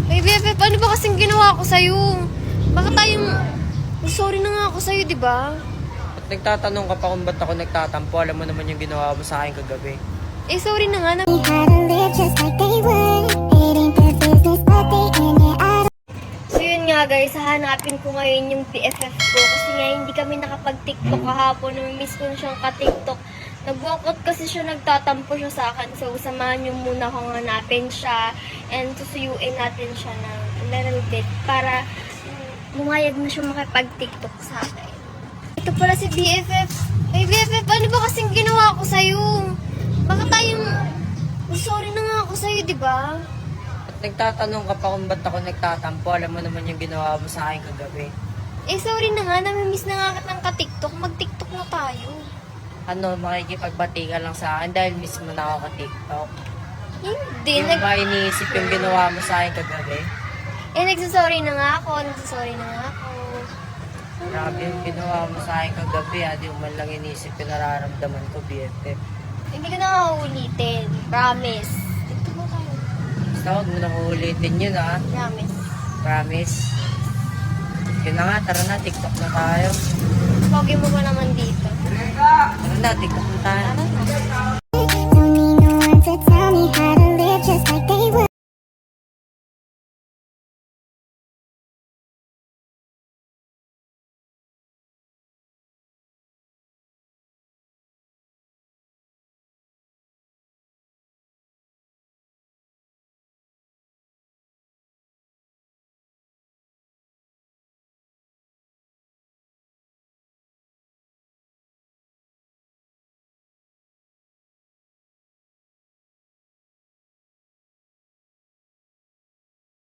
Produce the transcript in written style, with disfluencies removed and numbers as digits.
Ay, BFF, ano ba kasing ginawa ko sa'yo? Baka tayong... Sorry na nga ako sa'yo, di ba? At nagtatanong ka pa kung ba't ako nagtatampo, alam mo naman yung ginawa mo sa akin kagabi. Eh, sorry na nga. We had to live just like they would. It ain't their business, but they in it. So yun nga guys, hahanapin ko ngayon yung BFF ko kasi nga hindi kami nakapag-TikTok kahapon. Nami-miss ko na siyang ka-TikTok. Nag-walkout kasi siya, nagtatampo siya sa akin. So samahan niyo muna akong hanapin siya and susuyuin natin siya ng little bit para bumayag na siya makipag-TikTok sa akin. Ito pala si BFF. Ay BFF, ano ba kasing ginawa ko sa'yo? Baka tayong... Sorry na nga ako sa'yo, di ba? At nagtatanong ka pa kung ba't ako nagtatampo, alam mo naman yung ginawa mo sa akin kagabi. Eh, sorry na nga. Namimiss na nga kitang ka-TikTok. Mag-TikTok na tayo. Ano, makikipagbati ka lang sa akin dahil miss mo na ako ka-TikTok. Hindi. Hindi mo ba iniisip yung ginawa mo sa akin kagabi? Nagsasorry na nga ako. Nagsasorry na nga ako. Grabe yung ginawa mo sa akin kagabi, di mo man lang iniisip yung nararamdaman ko, BFF. Hindi ko na nga uulitin. Promise. TikTok na tayo. Basta huwag mo nang uulitin yun, Promise. Promise. Yun na nga, tara na, TikTok na tayo. Pogi mo ba naman dito? Tara na, TikTok na tayo. Tara na. Don't need no one to tell me how to